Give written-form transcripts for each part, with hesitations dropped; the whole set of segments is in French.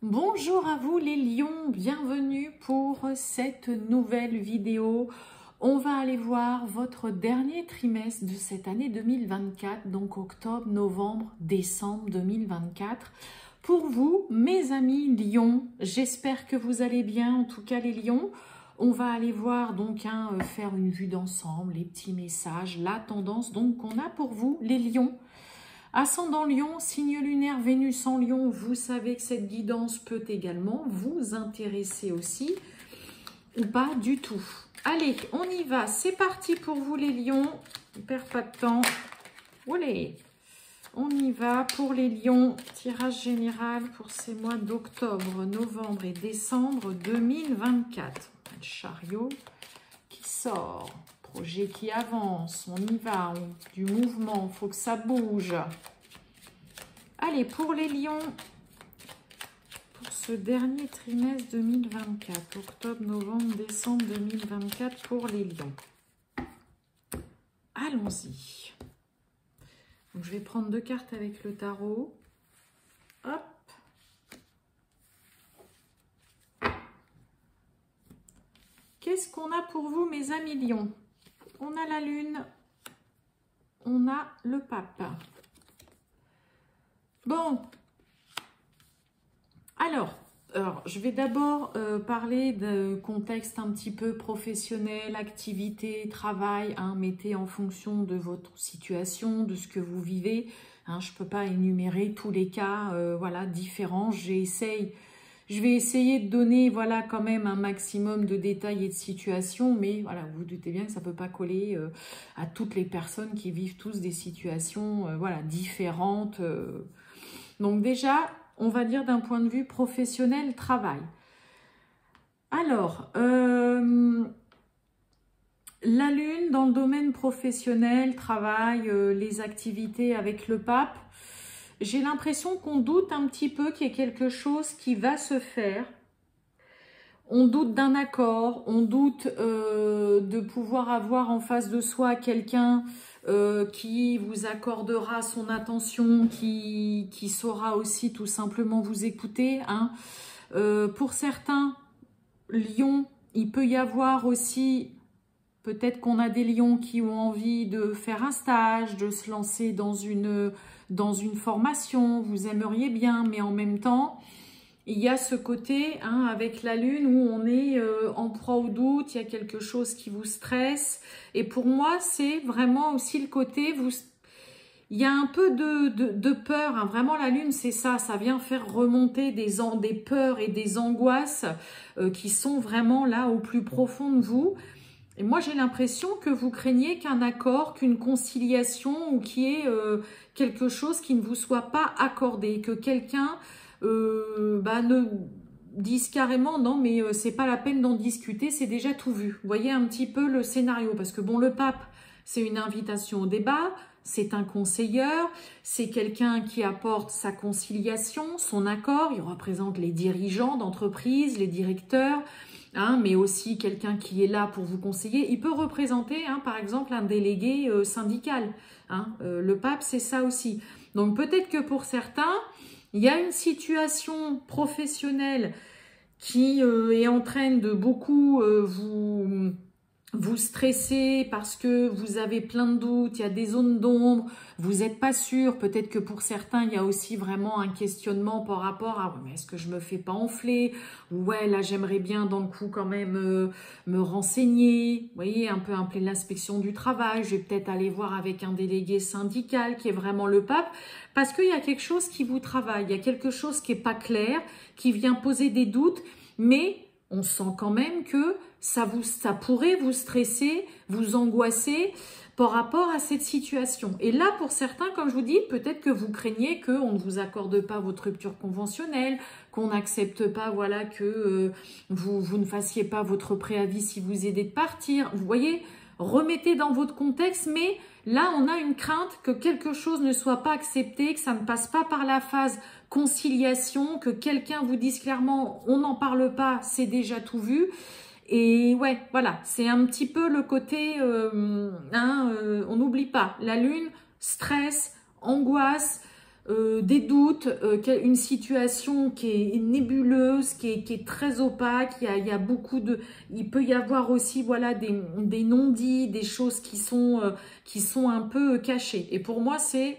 Bonjour à vous les lions, bienvenue pour cette nouvelle vidéo. On va aller voir votre dernier trimestre de cette année 2024, donc octobre, novembre, décembre 2024. Pour vous, mes amis lions, j'espère que vous allez bien, en tout cas les lions. On va aller voir donc faire une vue d'ensemble, les petits messages, la tendance donc qu'on a pour vous les lions. Ascendant Lion, signe lunaire Vénus en Lion, vous savez que cette guidance peut également vous intéresser aussi ou pas du tout. Allez, on y va, c'est parti pour vous les lions, on ne perd pas de temps. Allez, on y va pour les lions, tirage général pour ces mois d'octobre, novembre et décembre 2024. Le chariot qui sort. Projet qui avance, on y va, du mouvement, il faut que ça bouge. Allez, pour les lions, pour ce dernier trimestre 2024, octobre, novembre, décembre 2024 pour les lions. Allons-y. Donc, je vais prendre deux cartes avec le tarot. Hop. Qu'est-ce qu'on a pour vous, mes amis lions? On a la lune, on a le pape. Bon, alors je vais d'abord parler de contexte un petit peu professionnel, activité, travail. Mettez en fonction de votre situation, de ce que vous vivez. Je ne peux pas énumérer tous les cas voilà, différents. Je vais essayer de donner voilà, quand même un maximum de détails et de situations, mais voilà, vous vous doutez bien que ça ne peut pas coller à toutes les personnes qui vivent tous des situations voilà, différentes. Donc déjà, on va dire d'un point de vue professionnel, travail. Alors, la lune dans le domaine professionnel, travail, les activités avec le pape, j'ai l'impression qu'on doute un petit peu qu'il y ait quelque chose qui va se faire. On doute d'un accord, on doute de pouvoir avoir en face de soi quelqu'un qui vous accordera son attention, qui saura aussi tout simplement vous écouter. Pour certains lions, il peut y avoir aussi, peut-être qu'on a des lions qui ont envie de faire un stage, de se lancer dans une formation, vous aimeriez bien, mais en même temps, il y a ce côté avec la lune où on est en proie au doute, il y a quelque chose qui vous stresse. Et pour moi, c'est vraiment aussi le côté, il y a un peu de peur. Vraiment, la lune, c'est ça, ça vient faire remonter des peurs et des angoisses qui sont vraiment là au plus profond de vous. Et moi, j'ai l'impression que vous craignez qu'un accord, qu'une conciliation ou qu'il y ait quelque chose qui ne vous soit pas accordé, que quelqu'un ne dise carrément non, mais c'est pas la peine d'en discuter, c'est déjà tout vu. Vous voyez un petit peu le scénario, parce que bon, le pape, c'est une invitation au débat, c'est un conseilleur, c'est quelqu'un qui apporte sa conciliation, son accord, il représente les dirigeants d'entreprise, les directeurs, mais aussi quelqu'un qui est là pour vous conseiller. Il peut représenter, par exemple, un délégué syndical. Le pape, c'est ça aussi. Donc, peut-être que pour certains, il y a une situation professionnelle qui est en train de beaucoup vous stresser parce que vous avez plein de doutes, il y a des zones d'ombre, vous n'êtes pas sûr. Peut-être que pour certains, il y a aussi vraiment un questionnement par rapport à mais est-ce que je me fais pas enfler? Ou ouais, là j'aimerais bien dans le coup quand même me renseigner. Vous voyez, un peu appeler l'inspection du travail. Je vais peut-être aller voir avec un délégué syndical qui est vraiment le pape. Parce qu'il y a quelque chose qui vous travaille, il y a quelque chose qui n'est pas clair, qui vient poser des doutes, mais on sent quand même que ça pourrait vous stresser, vous angoisser par rapport à cette situation. Et là, pour certains, comme je vous dis, peut-être que vous craignez qu'on ne vous accorde pas votre rupture conventionnelle, qu'on n'accepte pas, voilà, que vous ne fassiez pas votre préavis si vous aidez de partir. Vous voyez, remettez dans votre contexte, mais là, on a une crainte que quelque chose ne soit pas accepté, que ça ne passe pas par la phase conciliation, que quelqu'un vous dise clairement, on n'en parle pas, c'est déjà tout vu. Et ouais, voilà, c'est un petit peu le côté, on n'oublie pas, la lune, stress, angoisse, des doutes, une situation qui est nébuleuse, qui est très opaque. Il y a beaucoup de, il peut y avoir aussi voilà des non-dits, des choses qui sont un peu cachées. Et pour moi, c'est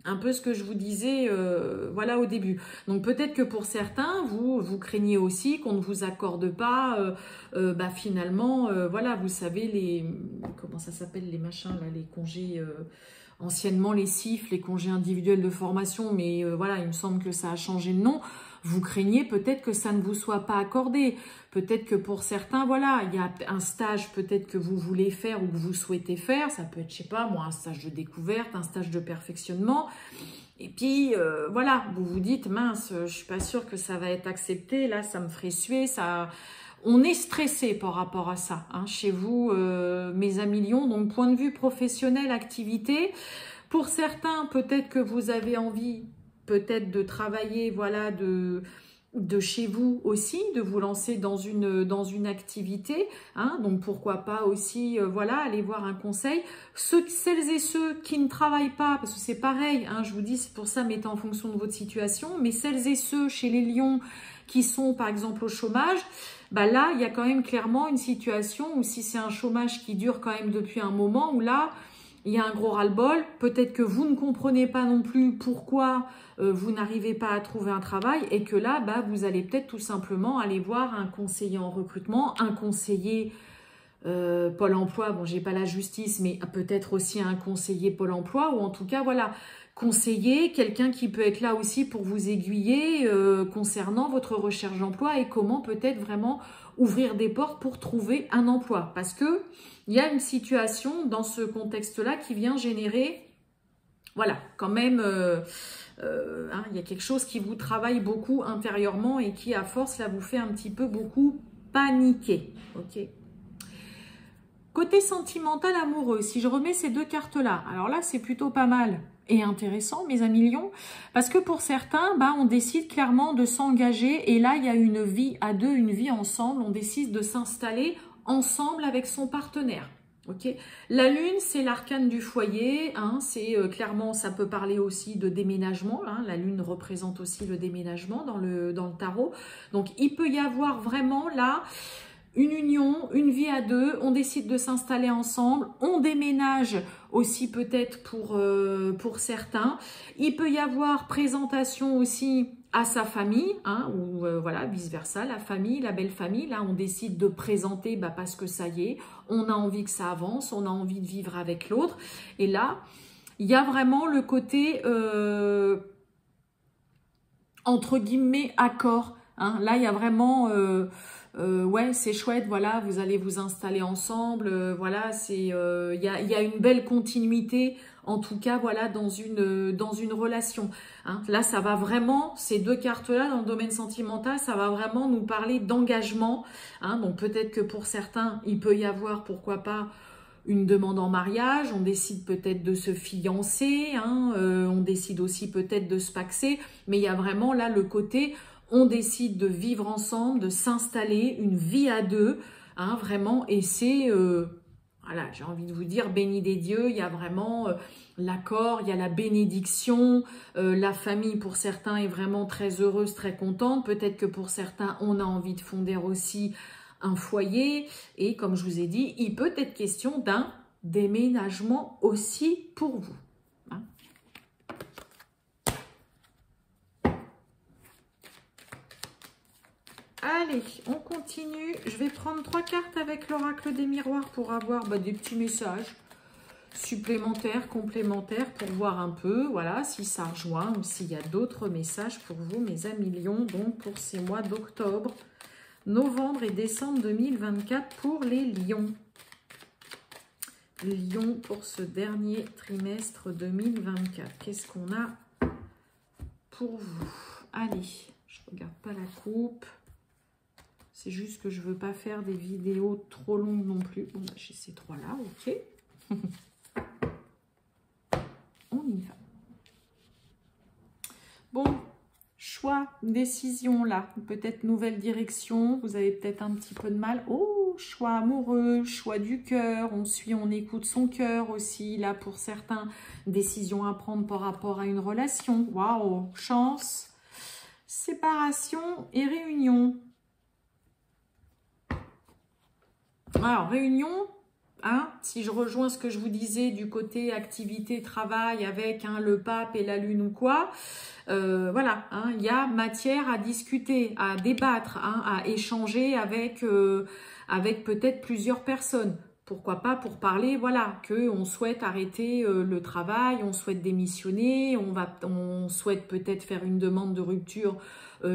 un peu ce que je vous disais voilà au début. Donc peut-être que pour certains, vous craignez aussi qu'on ne vous accorde pas finalement, voilà, vous savez, comment ça s'appelle les machins là, les congés, anciennement les CIF, les congés individuels de formation, mais voilà, il me semble que ça a changé de nom. Vous craignez peut-être que ça ne vous soit pas accordé. Peut-être que pour certains, voilà, il y a un stage peut-être que vous voulez faire ou que vous souhaitez faire. Ça peut être, je sais pas, moi, un stage de découverte, un stage de perfectionnement. Et puis, voilà, vous vous dites, mince, je suis pas sûre que ça va être accepté. Là, ça me ferait suer, ça... On est stressé par rapport à ça, hein, chez vous, mes amis lions. Donc, point de vue professionnel, activité. Pour certains, peut-être que vous avez envie, peut-être de travailler, voilà, de chez vous aussi, de vous lancer dans une activité. Hein, donc, pourquoi pas aussi, voilà, aller voir un conseil. Celles et ceux qui ne travaillent pas, parce que c'est pareil, hein, je vous dis, c'est pour ça, mettez en fonction de votre situation. Mais celles et ceux chez les lions qui sont, par exemple, au chômage, bah là, il y a quand même clairement une situation où si c'est un chômage qui dure quand même depuis un moment, où là, il y a un gros ras-le-bol. Peut-être que vous ne comprenez pas non plus pourquoi vous n'arrivez pas à trouver un travail et que là, bah, vous allez peut-être tout simplement aller voir un conseiller en recrutement, un conseiller Pôle emploi. Bon, j'ai pas la justice, mais peut-être aussi un conseiller Pôle emploi ou en tout cas, voilà, conseiller, quelqu'un qui peut être là aussi pour vous aiguiller concernant votre recherche d'emploi et comment peut-être vraiment ouvrir des portes pour trouver un emploi. Parce que il y a une situation dans ce contexte-là qui vient générer, voilà, quand même, hein, il y a quelque chose qui vous travaille beaucoup intérieurement et qui, à force, là, vous fait un petit peu beaucoup paniquer. Ok. Côté sentimental amoureux, si je remets ces deux cartes-là, alors là, c'est plutôt pas mal et intéressant, mes amis lions, parce que pour certains, bah, on décide clairement de s'engager et là, il y a une vie à deux, une vie ensemble, on décide de s'installer ensemble avec son partenaire. Okay. La lune, c'est l'arcane du foyer, hein, c'est clairement, ça peut parler aussi de déménagement, hein, la lune représente aussi le déménagement dans le tarot, donc il peut y avoir vraiment là une union, une vie à deux, on décide de s'installer ensemble, on déménage aussi peut-être pour certains. Il peut y avoir présentation aussi à sa famille, hein, ou voilà, vice-versa, la famille, la belle famille. Là, on décide de présenter bah, parce que ça y est, on a envie que ça avance, on a envie de vivre avec l'autre. Et là, il y a vraiment le côté, entre guillemets, accord. Hein. Là, il y a vraiment... ouais, c'est chouette, voilà, vous allez vous installer ensemble, voilà, c'est, y a une belle continuité, en tout cas, voilà, dans une relation. Hein. Là, ça va vraiment, ces deux cartes-là, dans le domaine sentimental, ça va vraiment nous parler d'engagement. Hein. Donc, peut-être que pour certains, il peut y avoir, pourquoi pas, une demande en mariage, on décide peut-être de se fiancer, hein, on décide aussi peut-être de se paxer, mais il y a vraiment là le côté... On décide de vivre ensemble, de s'installer, une vie à deux, hein, vraiment. Et c'est, voilà, j'ai envie de vous dire, béni des dieux. Il y a vraiment l'accord, il y a la bénédiction. La famille, pour certains, est vraiment très heureuse, très contente. Peut-être que pour certains, on a envie de fonder aussi un foyer. Et comme je vous ai dit, il peut être question d'un déménagement aussi pour vous. Hein. Allez, on continue. Je vais prendre 3 cartes avec l'oracle des miroirs pour avoir des petits messages supplémentaires, complémentaires, pour voir un peu, voilà, si ça rejoint ou s'il y a d'autres messages pour vous, mes amis lions, donc pour ces mois d'octobre, novembre et décembre 2024 pour les lions. Lions pour ce dernier trimestre 2024. Qu'est-ce qu'on a pour vous? Allez, je ne regarde pas la coupe. C'est juste que je ne veux pas faire des vidéos trop longues non plus. Bon, bah, j'ai ces 3-là, ok. On y va. Bon, choix, décision là. Peut-être nouvelle direction. Vous avez peut-être un petit peu de mal. Oh, choix amoureux, choix du cœur, on écoute son cœur aussi, là pour certains, décision à prendre par rapport à une relation. Waouh, chance, séparation et réunion. Alors, réunion, hein, si je rejoins ce que je vous disais du côté activité, travail avec le pape et la lune ou quoi, voilà, hein, il y a matière à discuter, à débattre, hein, à échanger avec, avec peut-être plusieurs personnes. Pourquoi pas pour parler, voilà, qu'on souhaite arrêter le travail, on souhaite démissionner, on souhaite peut-être faire une demande de rupture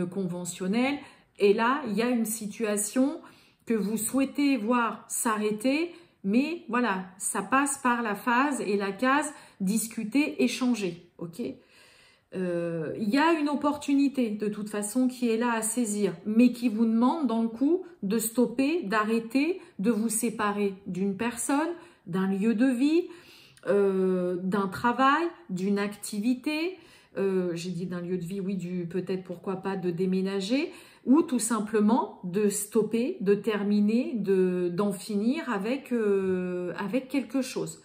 conventionnelle. Et là, il y a une situation que vous souhaitez voir s'arrêter, mais voilà, ça passe par la phase et la case discuter, échanger, ok ? Il y a une opportunité de toute façon qui est là à saisir, mais qui vous demande dans le coup de stopper, d'arrêter, de vous séparer d'une personne, d'un lieu de vie, d'un travail, d'une activité, j'ai dit d'un lieu de vie, oui, peut-être pourquoi pas de déménager, ou tout simplement de stopper, de terminer, d'en finir avec, avec quelque chose.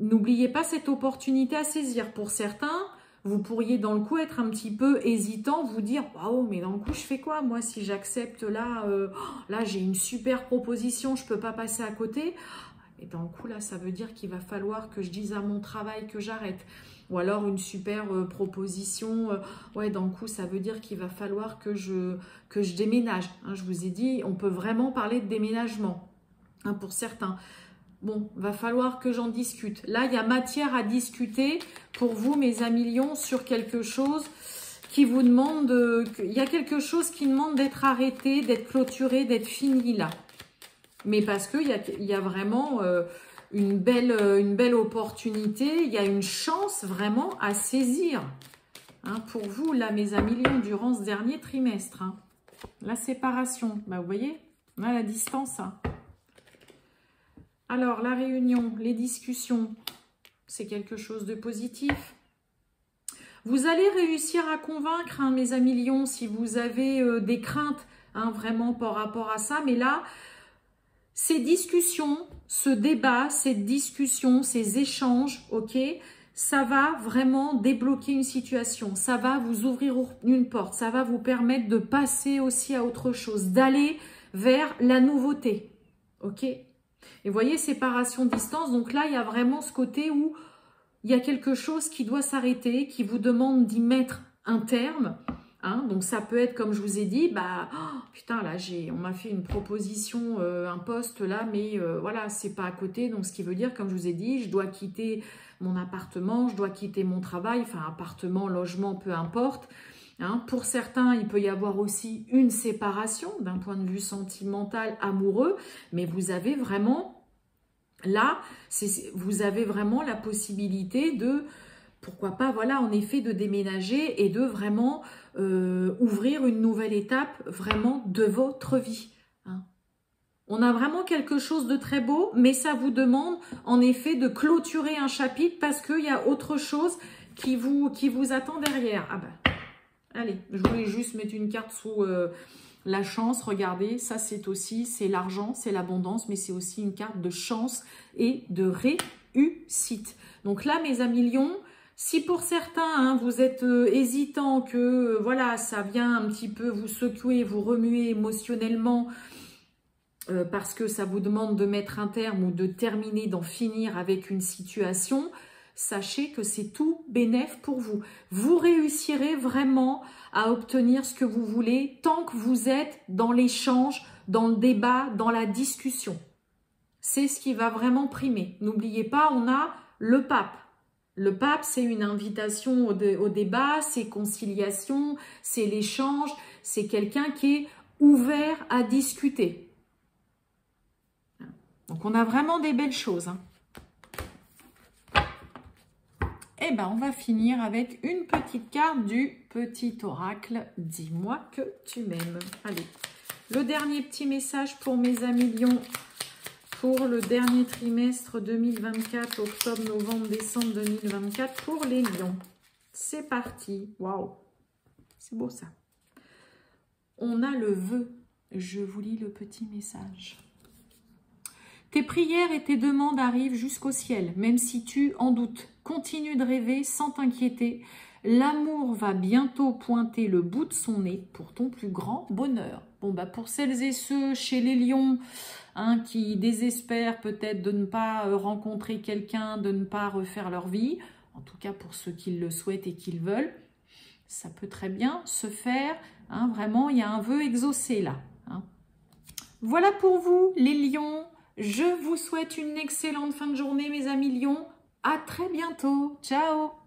N'oubliez pas cette opportunité à saisir. Pour certains, vous pourriez dans le coup être un petit peu hésitant, vous dire « Waouh, mais dans le coup, je fais quoi moi si j'accepte là, là j'ai une super proposition, je ne peux pas passer à côté ?» Et dans le coup, là, ça veut dire qu'il va falloir que je dise à mon travail que j'arrête. Ou alors une super proposition, ouais, dans le coup, ça veut dire qu'il va falloir que je déménage. Hein, je vous ai dit, on peut vraiment parler de déménagement, hein, pour certains. Bon, va falloir que j'en discute. Là, il y a matière à discuter pour vous, mes amis lions, sur quelque chose qui vous demande... il y a quelque chose qui demande d'être arrêté, d'être clôturé, d'être fini là. Mais parce qu'il y a vraiment une belle opportunité, il y a une chance vraiment à saisir, hein, pour vous, là, mes amis lions, durant ce dernier trimestre. Hein. La séparation, bah, vous voyez, on a la distance. Hein. Alors, la réunion, les discussions, c'est quelque chose de positif. Vous allez réussir à convaincre, hein, mes amis lions, si vous avez des craintes, hein, vraiment par rapport à ça. Mais là, ces discussions, ce débat, cette discussion, ces échanges, ok, ça va vraiment débloquer une situation. Ça va vous ouvrir une porte. Ça va vous permettre de passer aussi à autre chose, d'aller vers la nouveauté, ok. Et vous voyez, séparation, distance, donc là, il y a vraiment ce côté où il y a quelque chose qui doit s'arrêter, qui vous demande d'y mettre un terme. Hein, donc ça peut être, comme je vous ai dit, bah, oh, putain, là, on m'a fait une proposition, un poste là, mais voilà, c'est pas à côté. Donc ce qui veut dire, comme je vous ai dit, je dois quitter mon appartement, je dois quitter mon travail, enfin appartement, logement, peu importe. Hein, pour certains, il peut y avoir aussi une séparation d'un point de vue sentimental, amoureux, mais vous avez vraiment, là, vous avez vraiment la possibilité de, pourquoi pas, voilà, en effet, de déménager et de vraiment ouvrir une nouvelle étape vraiment de votre vie. Hein. On a vraiment quelque chose de très beau, mais ça vous demande en effet de clôturer un chapitre parce qu'il y a autre chose qui vous attend derrière. Ah ben, allez, je voulais juste mettre une carte sous la chance. Regardez, ça c'est l'argent, c'est l'abondance, mais c'est aussi une carte de chance et de réussite. Donc là, mes amis lions, si pour certains, hein, vous êtes hésitants, que voilà, ça vient un petit peu vous secouer, vous remuer émotionnellement, parce que ça vous demande de mettre un terme ou de terminer, d'en finir avec une situation, sachez que c'est tout bénef pour vous. Vous réussirez vraiment à obtenir ce que vous voulez tant que vous êtes dans l'échange, dans le débat, dans la discussion. C'est ce qui va vraiment primer. N'oubliez pas, on a le pape. Le pape, c'est une invitation au débat, c'est conciliation, c'est l'échange, c'est quelqu'un qui est ouvert à discuter. Donc, on a vraiment des belles choses. Hein. Et ben, on va finir avec une petite carte du petit oracle. Dis-moi que tu m'aimes. Allez, le dernier petit message pour mes amis lions pour le dernier trimestre 2024, octobre, novembre, décembre 2024 pour les lions. C'est parti. Waouh, c'est beau ça. On a le vœu. Je vous lis le petit message. Tes prières et tes demandes arrivent jusqu'au ciel, même si tu en doutes. Continue de rêver sans t'inquiéter. L'amour va bientôt pointer le bout de son nez pour ton plus grand bonheur. Bon, bah pour celles et ceux chez les lions qui désespèrent peut-être de ne pas rencontrer quelqu'un, de ne pas refaire leur vie, en tout cas pour ceux qui le souhaitent et qui le veulent, ça peut très bien se faire. Vraiment, il y a un vœu exaucé là. Voilà pour vous, les lions. Je vous souhaite une excellente fin de journée, mes amis lions. À très bientôt. Ciao!